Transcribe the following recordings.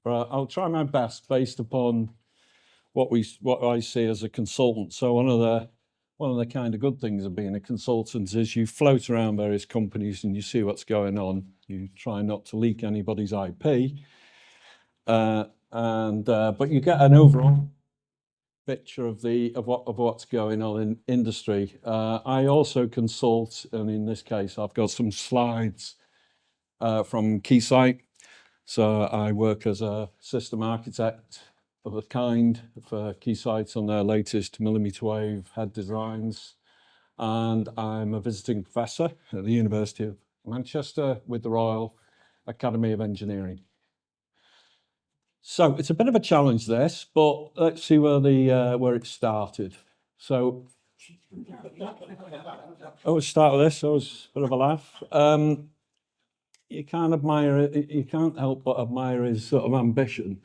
But I'll try my best based upon what I see as a consultant. So one of the kind of good things of being a consultant is you float around various companies and you see what's going on. You try not to leak anybody's IP, but you get an overall picture of what's going on in industry. I also consult, and in this case, I've got some slides from Keysight. So I work as a system architect of a kind for Keysight on their latest millimeter wave head designs. And I'm a visiting professor at the University of Manchester with the Royal Academy of Engineering. So it's a bit of a challenge, this, but let's see where it started. So I always start with this. That was a bit of a laugh. You can't help but admire his sort of ambition.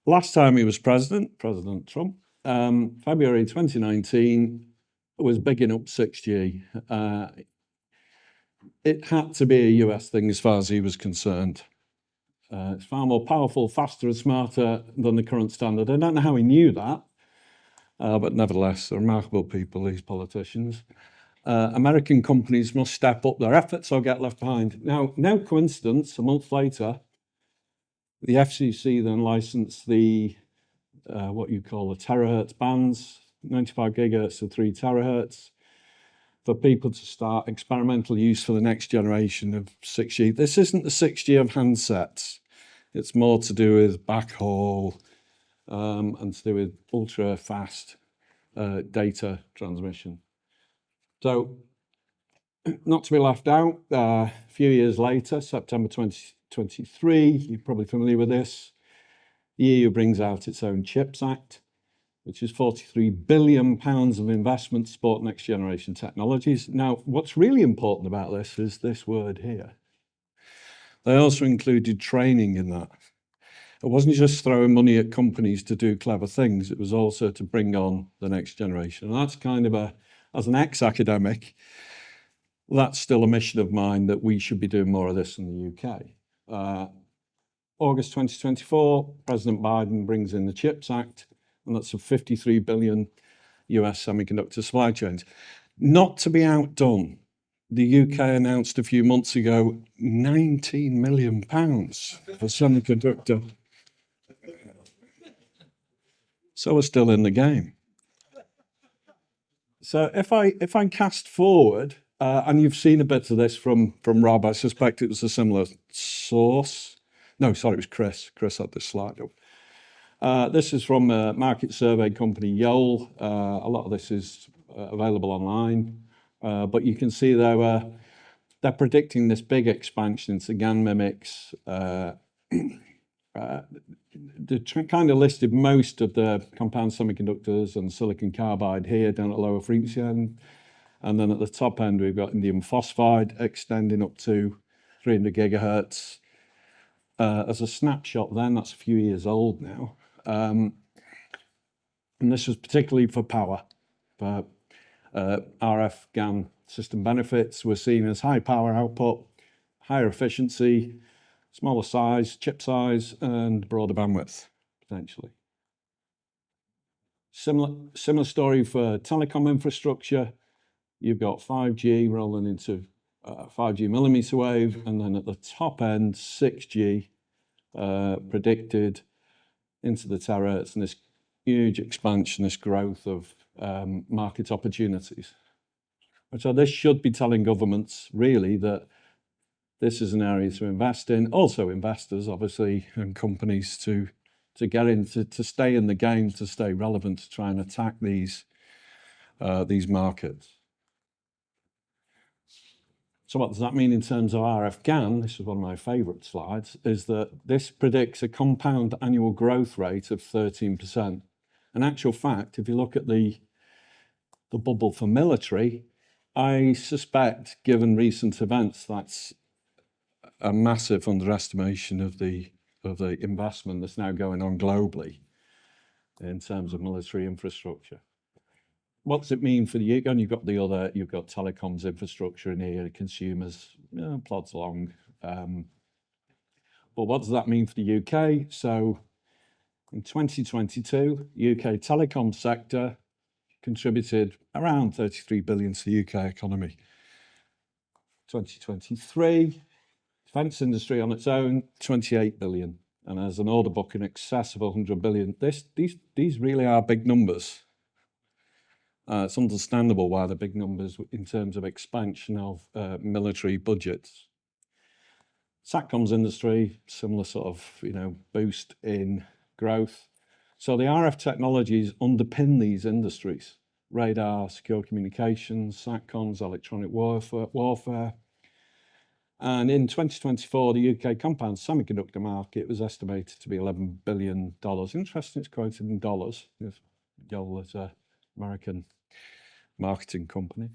Last time he was President Trump, February 2019, was bigging up 6G. It had to be a US thing as far as he was concerned. It's far more powerful, faster and smarter than the current standard. I don't know how he knew that, but nevertheless, they're remarkable people, these politicians. American companies must step up their efforts or get left behind. Now, no coincidence, a month later, the FCC then licensed the, what you call the terahertz bands, 95 gigahertz to 3 terahertz, for people to start experimental use for the next generation of 6G. This isn't the 6G of handsets. It's more to do with backhaul and to do with ultra fast data transmission. So, not to be left out, a few years later, September 2023, you're probably familiar with this, the EU brings out its own CHIPS Act, which is £43 billion of investment to support next generation technologies. Now, what's really important about this is this word here. They also included training in that. It wasn't just throwing money at companies to do clever things, it was also to bring on the next generation. And that's kind of as an ex-academic, that's still a mission of mine that we should be doing more of this in the UK. August 2024, President Biden brings in the CHIPS Act, and that's a $53 billion US semiconductor supply chains. Not to be outdone, the UK announced a few months ago £19 million for semiconductor. So we're still in the game. So if I cast forward, and you've seen a bit of this from Rob, I suspect it was a similar source. No, sorry, it was Chris. Chris had this slide up. This is from a market survey company, Yole. A lot of this is available online, but you can see they're predicting this big expansion into GaN MMICs. They kind of listed most of the compound semiconductors and silicon carbide here down at lower frequency end. And then at the top end, we've got indium phosphide extending up to 300 gigahertz. As a snapshot then, that's a few years old now. And this was particularly for power. For RF GaN system benefits were seen as high power output, higher efficiency, smaller size, chip size, and broader bandwidth, potentially. Similar story for telecom infrastructure. You've got 5G rolling into 5G millimeter wave, and then at the top end, 6G predicted into the terahertz, and this huge expansion, this growth of market opportunities. So this should be telling governments, really, that this is an area to invest in. Also investors, obviously, and companies to get into, to stay in the game, to stay relevant, to try and attack these markets. So what does that mean in terms of RF GaN? This is one of my favorite slides, is that this predicts a compound annual growth rate of 13%. In actual fact, if you look at the bubble for military, I suspect, given recent events, that's a massive underestimation of the investment that's now going on globally in terms of military infrastructure. What does it mean for the UK? And you've got telecoms infrastructure in here, consumers, plods along. But Well, what does that mean for the UK? So in 2022, UK telecom sector contributed around 33 billion to the UK economy. 2023, defence industry on its own, 28 billion. And there's an order book in excess of 100 billion. These really are big numbers. It's understandable why they're big numbers in terms of expansion of military budgets. Satcoms industry, similar sort of, boost in growth. So the RF technologies underpin these industries: radar, secure communications, satcoms, electronic warfare. And in 2024, the UK compound semiconductor market was estimated to be $11 billion. Interesting, it's quoted in dollars. Yole is an American marketing company.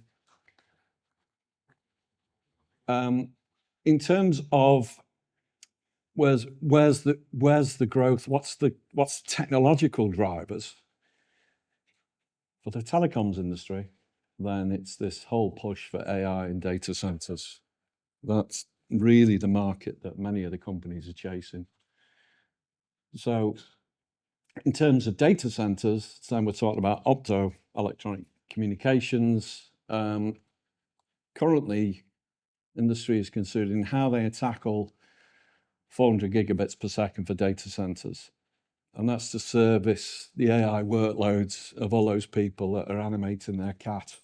In terms of where's the growth, what's the technological drivers for the telecoms industry, then it's this whole push for AI and data centers. That's really the market that many of the companies are chasing. So in terms of data centers, then we're talking about optoelectronic communications. Currently, industry is considering how they tackle 400 gigabits per second for data centers. And that's to service the AI workloads of all those people that are animating their cat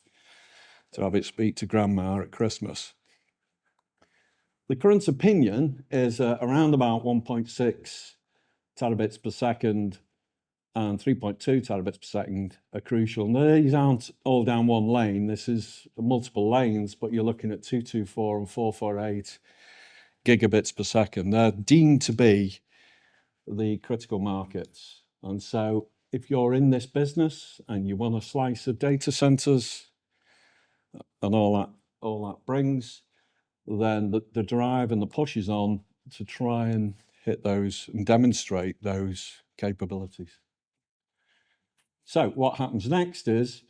to have it speak to grandma at Christmas. The current opinion is around about 1.6 terabits per second and 3.2 terabits per second are crucial. And these aren't all down one lane. This is multiple lanes, but you're looking at 224 and 448 gigabits per second. They're deemed to be the critical markets. And so if you're in this business and you want a slice of data centers and all that brings, then the drive and the push is on to try and hit those and demonstrate those capabilities. So what happens next is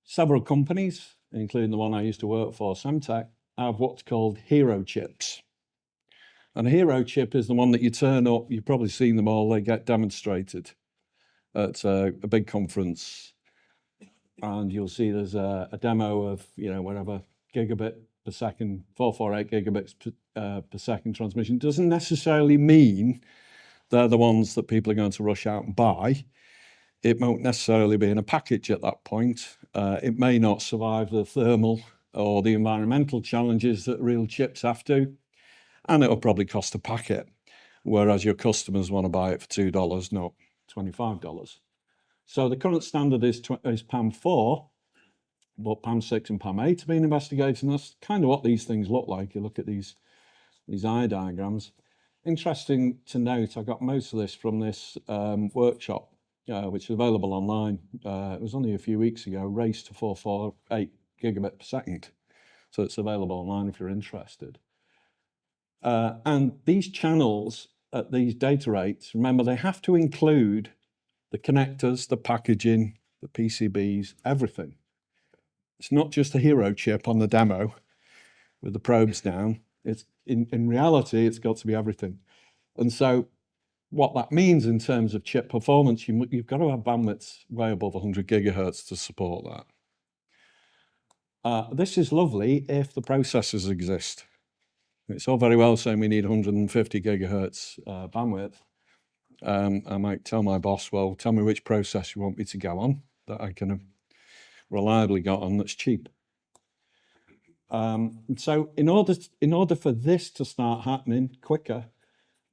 several companies, including the one I used to work for, Semtech, have what's called hero chips. And a hero chip is the one that you turn up, you've probably seen them all, they get demonstrated at a big conference. And you'll see there's a demo of, whatever, gigabit per second, 448 gigabits per second transmission. Doesn't necessarily mean they're the ones that people are going to rush out and buy. It won't necessarily be in a package at that point. It may not survive the thermal or the environmental challenges that real chips have to. And it'll probably cost a packet, whereas your customers want to buy it for $2, not $25. So the current standard is PAM4, but PAM6 and PAM8 are being investigated, and that's kind of what these things look like. You look at these eye diagrams. Interesting to note, I got most of this from this workshop, which is available online. It was only a few weeks ago, Race to 448 gigabit per second. So it's available online if you're interested. And these channels at these data rates, remember, they have to include the connectors, the packaging, the PCBs, everything. It's not just a hero chip on the demo with the probes down. It's in reality, it's got to be everything. And so what that means in terms of chip performance, you've got to have bandwidths way above 100 gigahertz to support that. This is lovely if the processors exist. It's all very well saying we need 150 gigahertz bandwidth. I might tell my boss, well, tell me which processor you want me to go on that I can have reliably got on that's cheap. So in order for this to start happening quicker,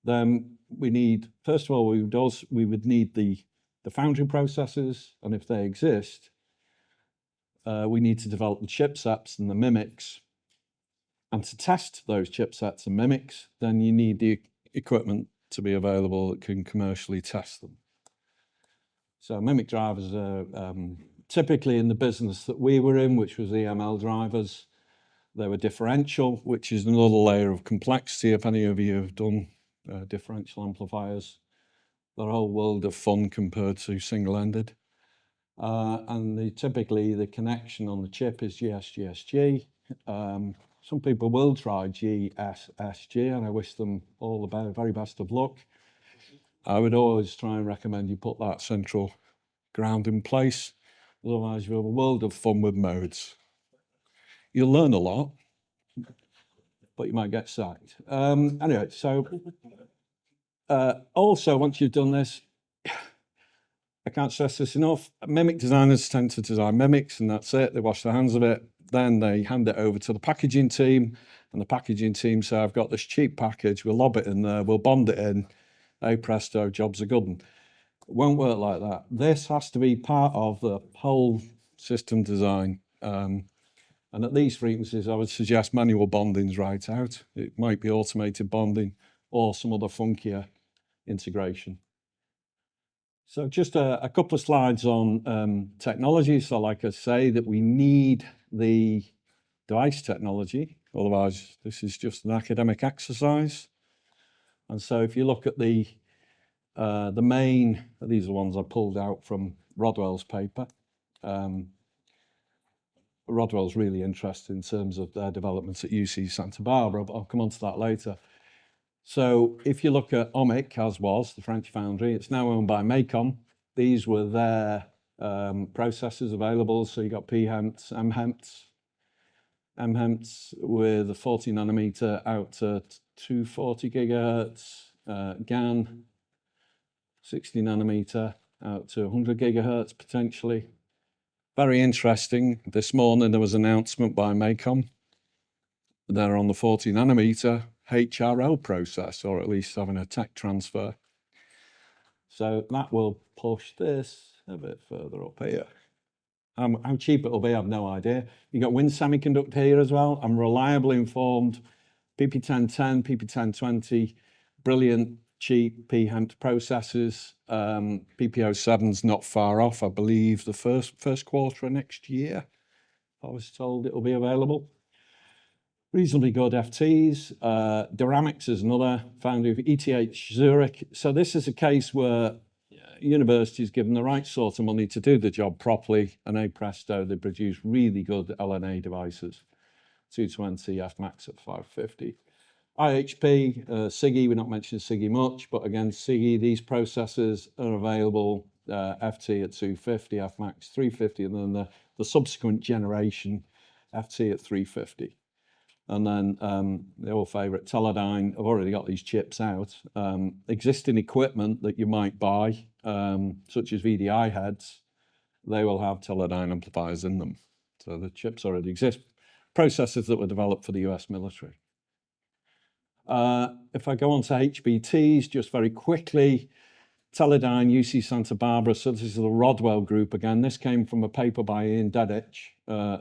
then we need, first of all, we would need the foundry processors, and if they exist, we need to develop the chipsets and the MMICs. And to test those chipsets and MMICs, then you need the equipment to be available that can commercially test them. So MMIC drivers are typically in the business that we were in, which was EML drivers. They were differential, which is another layer of complexity. If any of you have done differential amplifiers, they're a whole world of fun compared to single-ended. And typically the connection on the chip is GS-GSG. Some people will try GSSG, and I wish them all the very best of luck. I would always try and recommend you put that central ground in place. Otherwise, you have a world of fun with modes. You'll learn a lot, but you might get sacked. Anyway, so also, once you've done this, I can't stress this enough, MMIC designers tend to design mimics, and that's it. They wash their hands of it. Then they hand it over to the packaging team, and the packaging team say, I've got this cheap package, we'll lob it in there, we'll bond it in, hey presto, job's a good one. It won't work like that. This has to be part of the whole system design. And at these frequencies, I would suggest manual bonding's right out. It might be automated bonding or some other funkier integration. So just a couple of slides on technology. So like I say, that we need the device technology, otherwise this is just an academic exercise. And so if you look at the main, these are the ones I pulled out from Rodwell's paper. Rodwell's really interested in terms of their developments at UC Santa Barbara, but I'll come on to that later. So if you look at MMIC, as was, the French foundry, it's now owned by MACOM. These were their processors available. So you got PHEMTs, MHEMTs with a 40 nanometer out to 240 gigahertz, GaN, 60 nanometer out to 100 gigahertz potentially. Very interesting. This morning there was an announcement by MACOM. They're on the 40 nanometer HRL process, or at least having a tech transfer. So that will push this a bit further up here. How cheap it'll be, I have no idea. You got Win Semiconductor here as well. I'm reliably informed. PP1010, PP1020, brilliant, cheap PHEMT processors. PP07's not far off. I believe the first quarter of next year, I was told it'll be available. Reasonably good FTs. Duramics is another foundry of ETH Zurich. So this is a case where universities given the right sort of money to do the job properly, and hey presto, they produce really good LNA devices. 220 FMAX at 550. IHP, SIGI, we're not mentioning SIGI much, but again, SIGI, these processors are available, FT at 250, FMAX 350, and then the subsequent generation FT at 350. And then the old favorite, Teledyne, I've already got these chips out. Existing equipment that you might buy, such as VDI heads, they will have Teledyne amplifiers in them. So the chips already exist. Processors that were developed for the US military. If I go on to HBTs, just very quickly, Teledyne, UC Santa Barbara, so this is the Rodwell group again. This came from a paper by Ian Dedich,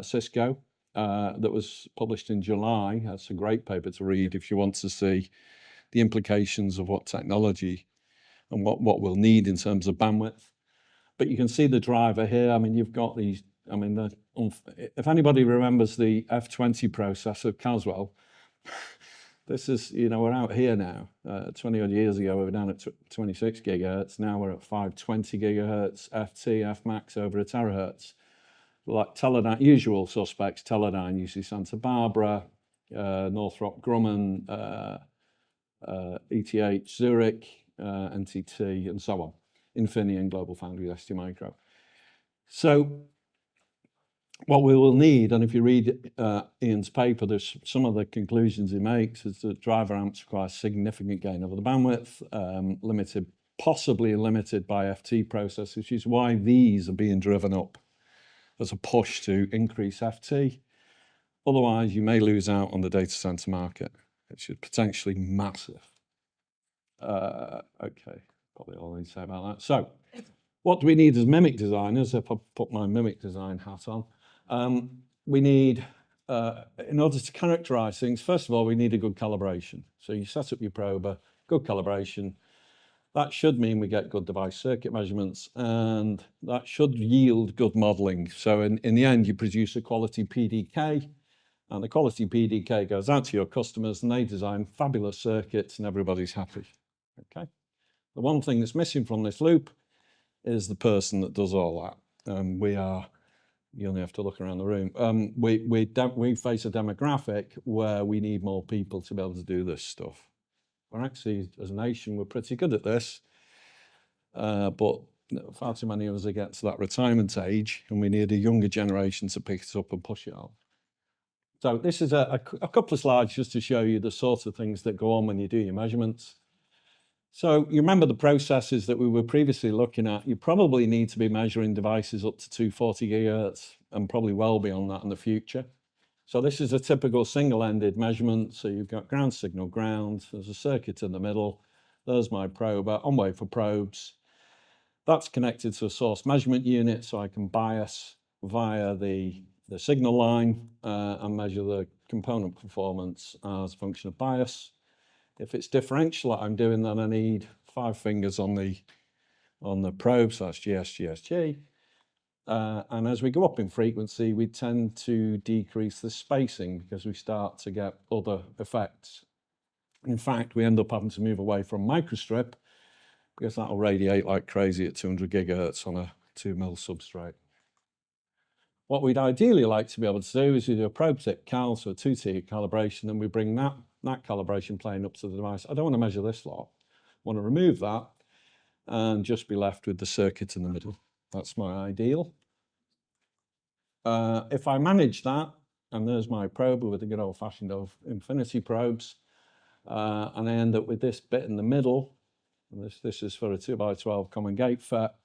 Cisco, that was published in July. That's a great paper to read if you want to see the implications of what technology and what we'll need in terms of bandwidth. But you can see the driver here. I mean, you've got these, I mean, if anybody remembers the F20 processor, Caswell, this is, you know, we're out here now. 20 odd years ago, we were down at 26 gigahertz. Now we're at 520 gigahertz, FT, Fmax over a terahertz. Like Teledyne, usual suspects, Teledyne, UC Santa Barbara, Northrop Grumman, ETH Zurich, NTT, and so on. Infineon, Global Foundries, STMicro. So what we will need, and if you read Ian's paper, there's some of the conclusions he makes is that driver amps require significant gain over the bandwidth, limited, possibly limited by FT processors, which is why these are being driven up as a push to increase FT. Otherwise, you may lose out on the data center market, which is potentially massive. Okay, probably all I need to say about that. So, what do we need as MMIC designers? If I put my MMIC design hat on, we need, in order to characterize things, first of all, we need a good calibration. So you set up your prober, good calibration. That should mean we get good device circuit measurements, and that should yield good modeling. So in the end, you produce a quality PDK, and the quality PDK goes out to your customers, and they design fabulous circuits, and everybody's happy. Okay. The one thing that's missing from this loop is the person that does all that. We are you only have to look around the room. We face a demographic where we need more people to be able to do this stuff. We're actually, as a nation, we're pretty good at this, but far too many of us are getting to that retirement age, and we need a younger generation to pick it up and push it on. So this is a couple of slides just to show you the sorts of things that go on when you do your measurements. So you remember the processes that we were previously looking at. You probably need to be measuring devices up to 240 gigahertz and probably well beyond that in the future. So this is a typical single-ended measurement. So you've got ground signal, ground, there's a circuit in the middle. There's my prober, on-wafer probes. That's connected to a source measurement unit, so I can bias via the signal line and measure the component performance as a function of bias. If it's differential that I'm doing, then I need 5 fingers on the probe, so that's GS, GSG. And as we go up in frequency, we tend to decrease the spacing because we start to get other effects. In fact, we end up having to move away from microstrip because that'll radiate like crazy at 200 gigahertz on a 2 mil substrate. What we'd ideally like to be able to do is we do a probe tip cal, so a 2-tier calibration, and we bring that calibration plane up to the device. I don't want to measure this lot. I want to remove that and just be left with the circuit in the middle. That's my ideal. If I manage that, and there's my probe with the good old-fashioned infinity probes, and I end up with this bit in the middle, and this is for a 2x12 common gate FET,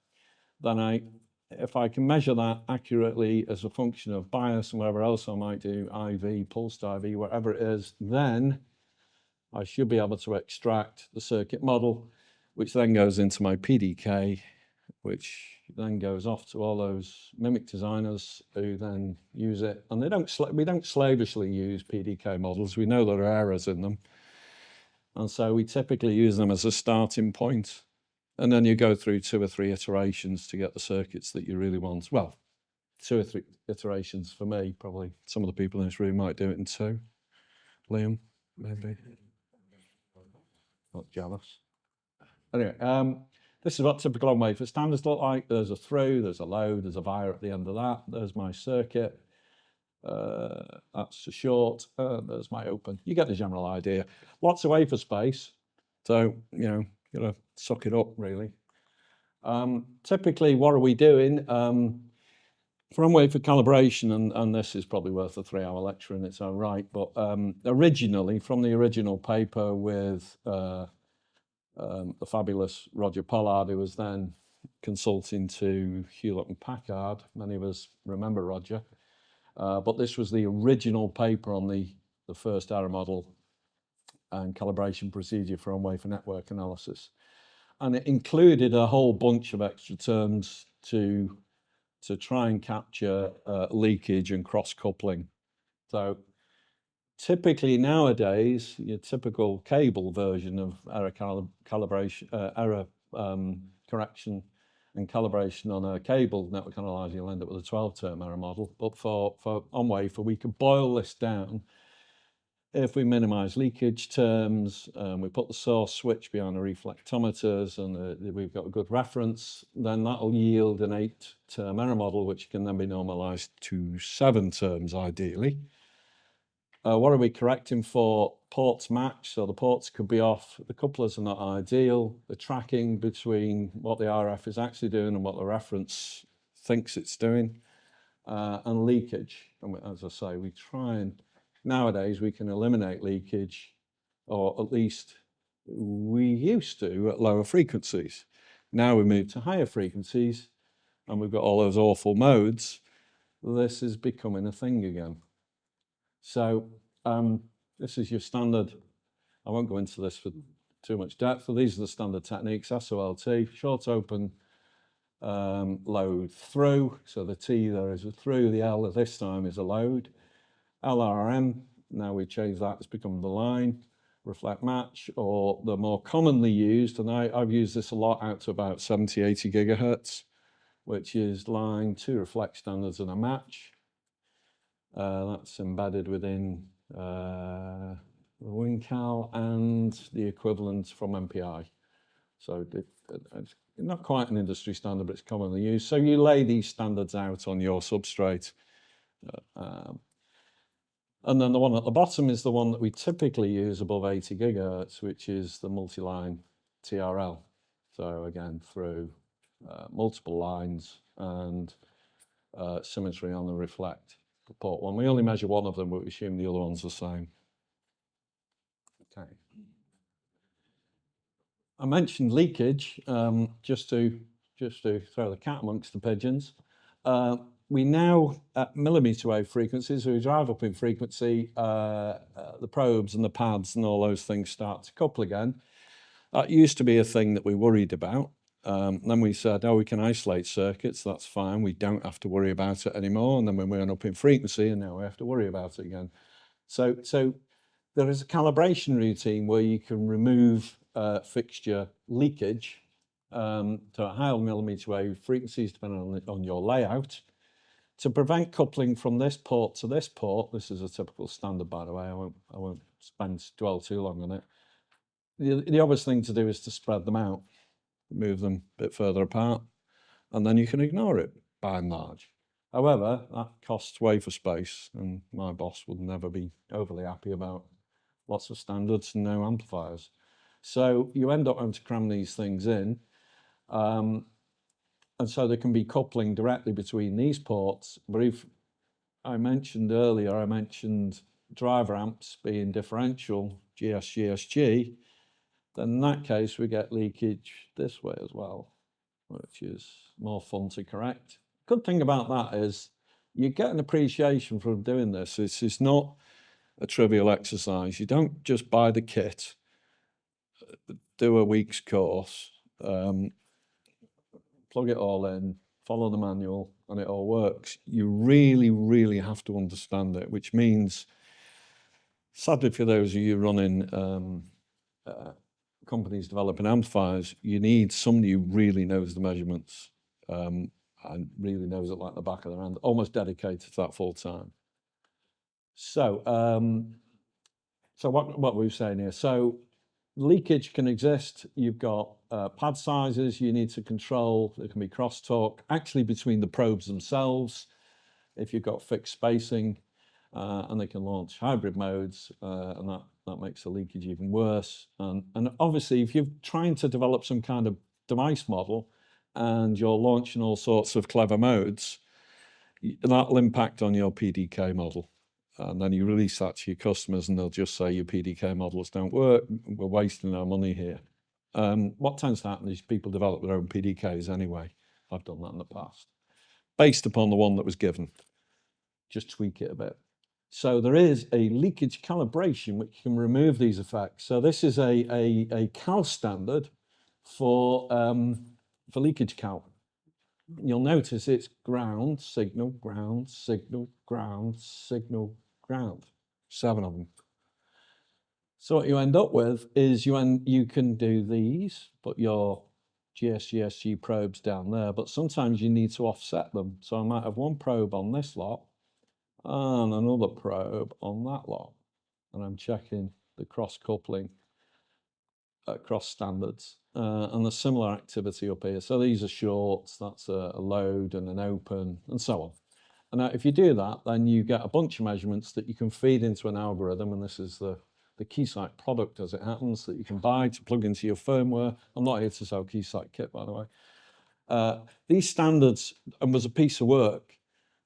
then if I can measure that accurately as a function of bias and whatever else I might do, IV, pulsed IV, whatever it is, then I should be able to extract the circuit model, which then goes into my PDK, which then goes off to all those MMIC designers who then use it. And we don't slavishly use PDK models. We know there are errors in them. And so we typically use them as a starting point. And then you go through 2 or 3 iterations to get the circuits that you really want. Well, 2 or 3 iterations for me, probably some of the people in this room might do it in 2. Liam, maybe. Not jealous. Anyway, this is what typical on-wafer standards look like. There's a through, there's a load, there's a via at the end of that. There's my circuit. That's a short. There's my open. You get the general idea. Lots of wafer space. So, you know, you gotta suck it up, really. Typically, what are we doing? For on-wafer calibration, and this is probably worth a 3-hour lecture in its own right, but originally, from the original paper with the fabulous Roger Pollard, who was then consulting to Hewlett-Packard. Many of us remember Roger. But this was the original paper on the first error model and calibration procedure for on-wafer network analysis. And it included a whole bunch of extra terms to try and capture leakage and cross-coupling. So typically nowadays, your typical cable version of error correction and calibration on a cable network analyzer, you'll end up with a 12-term error model. But for on-wafer, we could boil this down. If we minimize leakage terms, we put the source switch behind the reflectometers, and we've got a good reference, then that'll yield an 8-term error model, which can then be normalized to 7 terms, ideally. What are we correcting for? Ports match, so the ports could be off. The couplers are not ideal. The tracking between what the RF is actually doing and what the reference thinks it's doing, and leakage. And as I say, we try and, nowadays we can eliminate leakage, or at least we used to at lower frequencies. Now we move to higher frequencies and we've got all those awful modes. This is becoming a thing again. So this is your standard. I won't go into this for too much depth, but these are the standard techniques. SOLT, short open, load through. So the T there is a through, the L this time is a load. LRM, now we change that, it's become the line. Reflect match, or the more commonly used, and I've used this a lot out to about 70, 80 gigahertz, which is line, 2 reflect standards and a match. That's embedded within the WinCal and the equivalent from MPI. So it's not quite an industry standard, but it's commonly used. So you lay these standards out on your substrate. And then the one at the bottom is the one that we typically use above 80 gigahertz, which is the multi-line TRL. So again, through multiple lines and symmetry on the reflect for port one. We only measure one of them, but we assume the other one's the same. Okay. I mentioned leakage, just to throw the cat amongst the pigeons. We now, at millimeter wave frequencies, we drive up in frequency, the probes and the pads and all those things start to couple again. That used to be a thing that we worried about. Then we said, oh, we can isolate circuits, that's fine. We don't have to worry about it anymore. And then we went up in frequency and now we have to worry about it again. So there is a calibration routine where you can remove fixture leakage to higher millimeter wave frequencies depending on your layout to prevent coupling from this port to this port. This is a typical standard, by the way. I won't dwell too long on it. The obvious thing to do is to spread them out, move them a bit further apart, and then you can ignore it by and large. However, that costs wafer space, and my boss would never be overly happy about lots of standards and no amplifiers. So you end up having to cram these things in. And so there can be coupling directly between these ports. But if I mentioned earlier, driver amps being differential, GS, GSG, then in that case we get leakage this way as well, which is more fun to correct. Good thing about that is you get an appreciation from doing this. It's not a trivial exercise. You don't just buy the kit, do a week's course, plug it all in, follow the manual, and it all works. You really, really have to understand it, which means, sadly for those of you running companies developing amplifiers, you need somebody who really knows the measurements and really knows it like the back of their hand, almost dedicated to that full time. So, what we're saying here. So leakage can exist. You've got pad sizes you need to control. There can be crosstalk actually between the probes themselves if you've got fixed spacing, and they can launch hybrid modes, and that makes the leakage even worse. And obviously, if you're trying to develop some kind of device model and you're launching all sorts of clever modes, that'll impact on your PDK model. And then you release that to your customers and they'll just say your PDK models don't work, we're wasting our money here. What tends to happen is people develop their own PDKs anyway. I've done that in the past. Based upon the one that was given. Just tweak it a bit. So there is a leakage calibration which can remove these effects. So this is a cal standard for leakage cal. You'll notice it's ground, signal, ground, signal, ground, signal, ground. 7 of them. So what you end up with is you can do these, put your GSG probes down there, but sometimes you need to offset them. So I might have one probe on this lot and another probe on that lot. And I'm checking the cross coupling across standards. And the similar activity up here. So these are shorts, that's a load and an open, and so on. And now if you do that, then you get a bunch of measurements that you can feed into an algorithm, and this is the Keysight product as it happens that you can buy to plug into your firmware. I'm not here to sell Keysight kit, by the way. These standards was a piece of work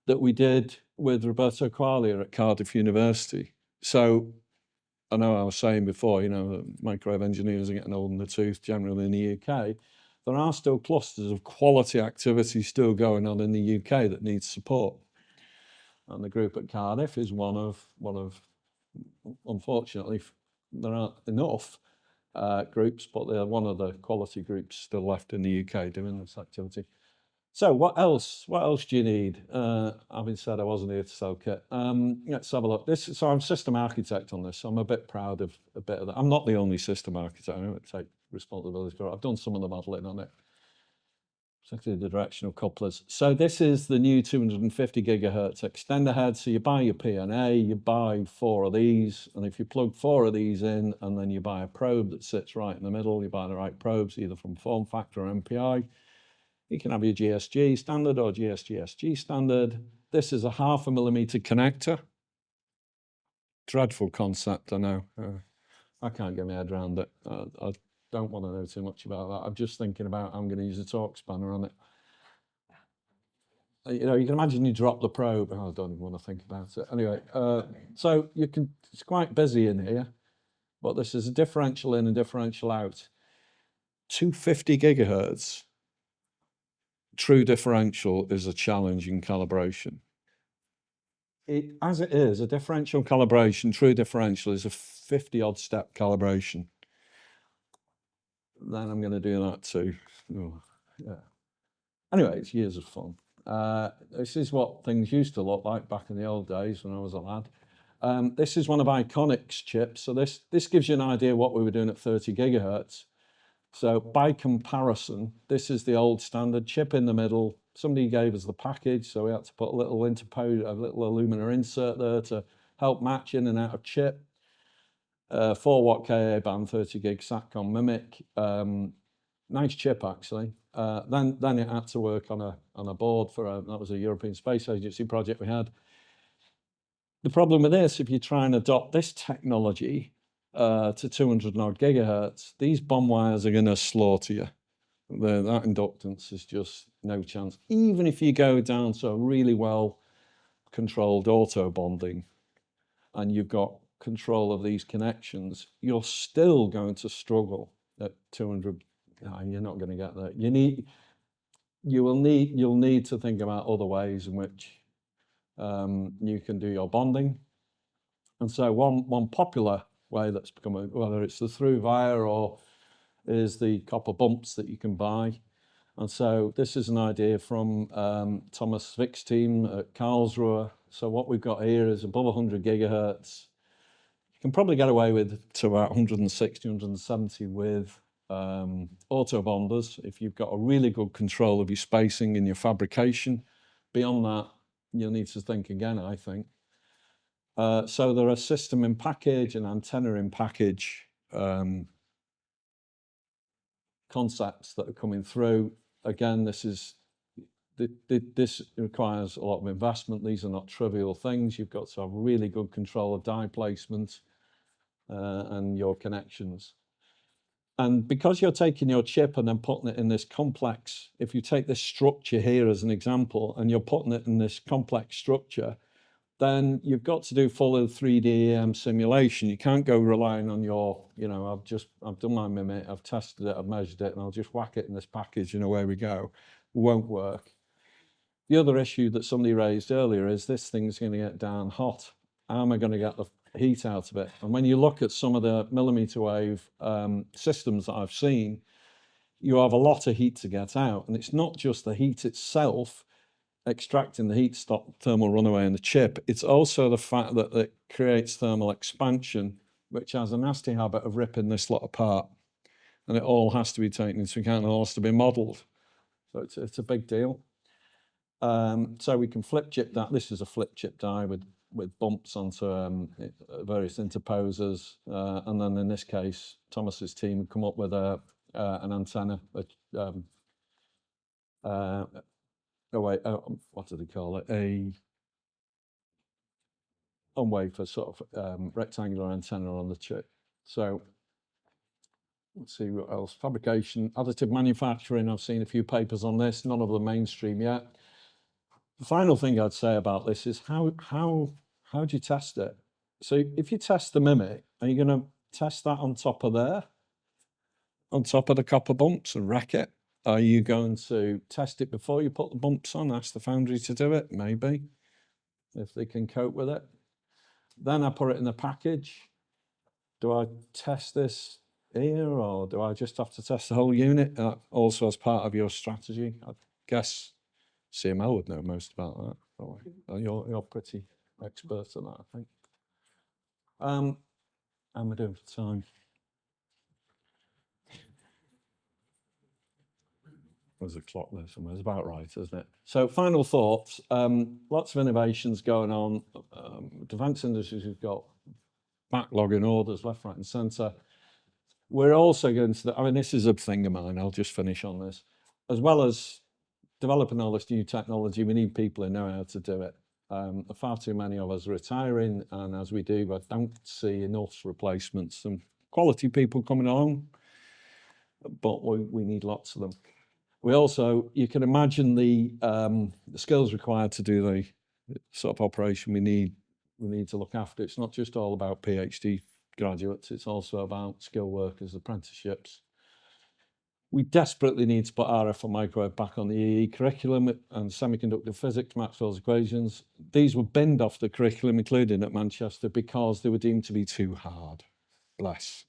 that we did with Roberto Quaglia at Cardiff University. So I know I was saying before, you know, microwave engineers are getting old in the tooth generally in the UK. There are still clusters of quality activity still going on in the UK that needs support. And the group at Cardiff is one of, unfortunately, there aren't enough groups, but they're one of the quality groups still left in the UK doing this activity. So what else do you need? Having said I wasn't here to sell kit. Let's have a look. So I'm system architect on this. So I'm a bit proud of a bit of that. I'm not the only system architect. I don't take responsibility for it. I've done some of the modeling on it. particularly the directional couplers. So this is the new 250 gigahertz extender head. So you buy your PNA, you buy 4 of these, and if you plug 4 of these in, and then you buy a probe that sits right in the middle, you buy the right probes, either from Form Factor or MPI, you can have your GSG standard or GSG-SG standard. This is a 0.5 millimeter connector. Dreadful concept, I know. I can't get my head around it. I don't want to know too much about that. I'm just thinking about I'm going to use a torque spanner on it. You know, you can imagine you drop the probe. Oh, I don't even want to think about it. Anyway, so you can. It's quite busy in here, but this is a differential in and differential out. 250 gigahertz. True differential is a challenge in calibration. As it is, a differential calibration, true differential is a 50-odd step calibration. Then I'm going to do that too. Oh, yeah. Anyway, it's years of fun. This is what things used to look like back in the old days when I was a lad. This is one of Iconic's chips. So this gives you an idea what we were doing at 30 gigahertz. So by comparison, this is the old standard chip in the middle. Somebody gave us the package, so we had to put a little interpose, a little alumina insert there to help match in and out of chip. 4-watt Ka band, 30 gig Satcom MMIC. Nice chip actually. Then it had to work on a board for that was a European Space Agency project we had. The problem with this, if you try and adopt this technology to 200 odd gigahertz, these bomb wires are going to slaughter you. That inductance is just no chance. Even if you go down to a really well controlled auto bonding and you've got control of these connections, you're still going to struggle at 200. You're not going to get there. You'll need to think about other ways in which you can do your bonding. And so one popular way that's become, whether it's the through via or is the copper bumps that you can buy. And so this is an idea from Thomas Vick's team at Karlsruhe. So what we've got here is above 100 gigahertz. You can probably get away with to about 160, 170 with auto bonders if you've got a really good control of your spacing and your fabrication. Beyond that, you'll need to think again, I think. So there are system in package and antenna in package concepts that are coming through. Again, this requires a lot of investment. These are not trivial things. You've got to have really good control of die placement and your connections. And because you're taking your chip and then putting it in this complex, if you take this structure here as an example, and you're putting it in this complex structure, then you've got to do full 3D simulation. You can't go relying on your, you know, I've done my MMIC, I've tested it, I've measured it, and I'll just whack it in this package and away we go. Won't work. The other issue that somebody raised earlier is this thing's going to get down hot. How am I going to get the heat out of it? And when you look at some of the millimeter wave systems that I've seen, you have a lot of heat to get out. And it's not just the heat itself, extracting the heat, stop thermal runaway in the chip. It's also the fact that it creates thermal expansion, which has a nasty habit of ripping this lot apart. And it all has to be taken into account, it all has to be modeled. So it's a big deal. So we can flip chip that. This is a flip chip die with bumps onto various interposers. And then in this case, Thomas's team had come up with an antenna, what do they call it? A on-wafer sort of rectangular antenna on the chip. So let's see what else. Fabrication, additive manufacturing. I've seen a few papers on this, none of them mainstream yet. The final thing I'd say about this is how do you test it? So if you test the MMIC, are you going to test that on top of there? On top of the copper bumps and wreck it? Are you going to test it before you put the bumps on? Ask the foundry to do it, maybe, if they can cope with it. Then I put it in the package. Do I test this here, or do I just have to test the whole unit? Also as part of your strategy? I guess CML would know most about that. You're pretty expert at that, I think. How am I doing for time? There's a clock there somewhere. It's about right, isn't it? So final thoughts. Lots of innovations going on. Defence industries have got backlog in orders left, right and centre. We're also going to, I mean, this is a thing of mine. I'll just finish on this. As well as developing all this new technology, we need people who know how to do it. Far too many of us are retiring, and as we do, I don't see enough replacements. Some quality people coming along, but we need lots of them. We also, you can imagine the skills required to do the sort of operation we need to look after. It's not just all about PhD graduates, it's also about skilled workers, apprenticeships. We desperately need to put RF and microwave back on the EE curriculum and semiconductor physics, Maxwell's equations. These were binned off the curriculum, including at Manchester, because they were deemed to be too hard. Bless.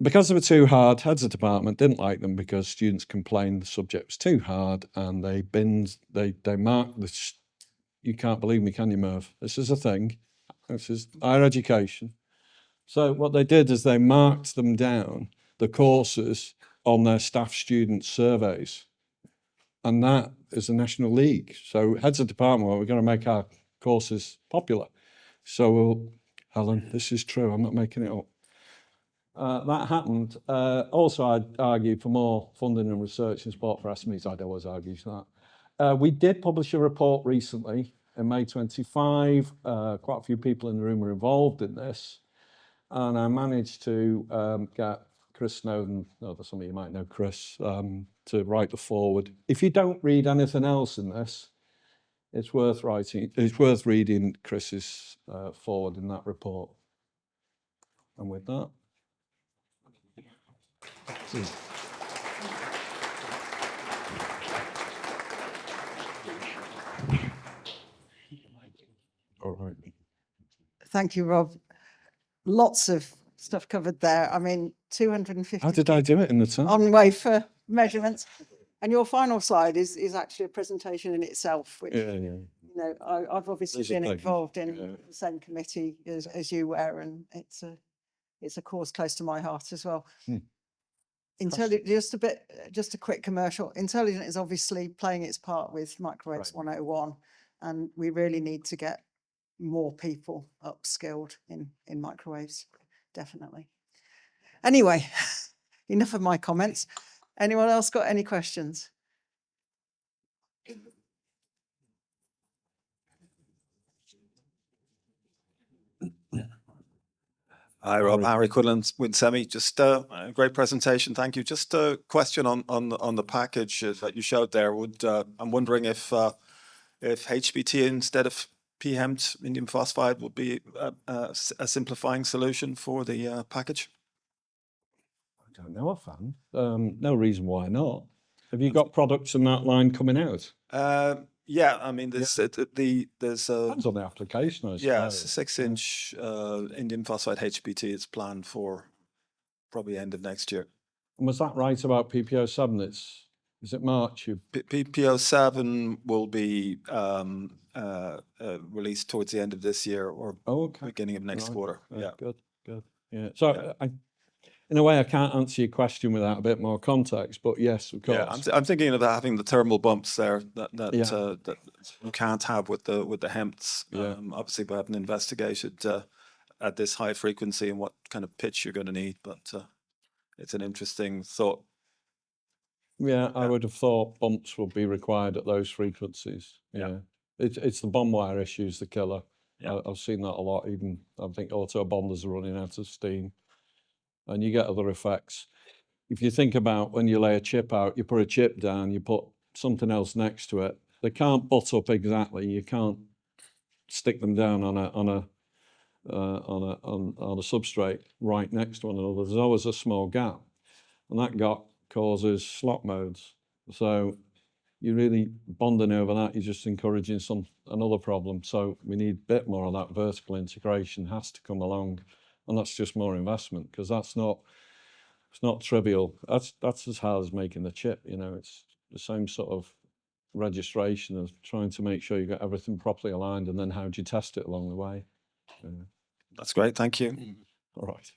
Because they were too hard, heads of department didn't like them because students complained the subject was too hard, and they marked the, you can't believe me, can you, Merv? This is a thing. This is higher education. So what they did is they marked them down, the courses, on their staff student surveys. And that is the National League. So heads of department, well, we're going to make our courses popular. So Helen, this is true, I'm not making it up. That happened. Also, I'd argue for more funding and research and support for SMEs. I'd always argue that. We did publish a report recently in May 25. Quite a few people in the room are involved in this. And I managed to get Chris Snowden, some of you might know Chris, to write the foreword. If you don't read anything else in this, it's worth reading Chris's foreword in that report. And with that. All right. Thank you, Rob. Lots of stuff covered there. I mean, 250. How did I do it in the time? On wafer measurements. And your final slide is actually a presentation in itself, which, you know, I've obviously been involved in the same committee as you were, and it's a cause close to my heart as well. Just a quick commercial. Interlligent is obviously playing its part with Microwaves 101, and we really need to get more people upskilled in microwaves, definitely. Anyway, enough of my comments. Anyone else got any questions? Hi, Rob. Harry Quinlan with Semi. Just a great presentation. Thank you. Just a question on the package that you showed there. I'm wondering if HBT instead of PHEMT indium phosphide would be a simplifying solution for the package? I don't know, no reason why not. Have you got products in that line coming out? Yeah, I mean, there's depends on the application, I suppose. Yeah, 6-inch indium phosphide HBT is planned for probably end of next year. And was that right about PPO7? Is it March? PPO7 will be released towards the end of this year or beginning of next quarter. Yeah, good. Yeah. So in a way, I can't answer your question without a bit more context, but yes, of course. Yeah, I'm thinking of having the thermal bumps there that you can't have with the HEMTs. Obviously, we haven't investigated at this high frequency and what kind of pitch you're going to need, but it's an interesting thought. Yeah, I would have thought bumps would be required at those frequencies. Yeah. It's the bond wire issues, the killer. Yeah. I've seen that a lot. Even I think auto bonders are running out of steam, and you get other effects. If you think about when you lay a chip out, you put a chip down, you put something else next to it. They can't butt up exactly. You can't stick them down on a substrate right next to one another. There's always a small gap, and that gap causes slot modes. So you're really bonding over that. You're just encouraging another problem. So we need a bit more of that vertical integration has to come along, and that's just more investment because it's not trivial. That's as hard as making the chip. You know, it's the same sort of registration of trying to make sure you got everything properly aligned, and then how do you test it along the way? That's great. Thank you. All right.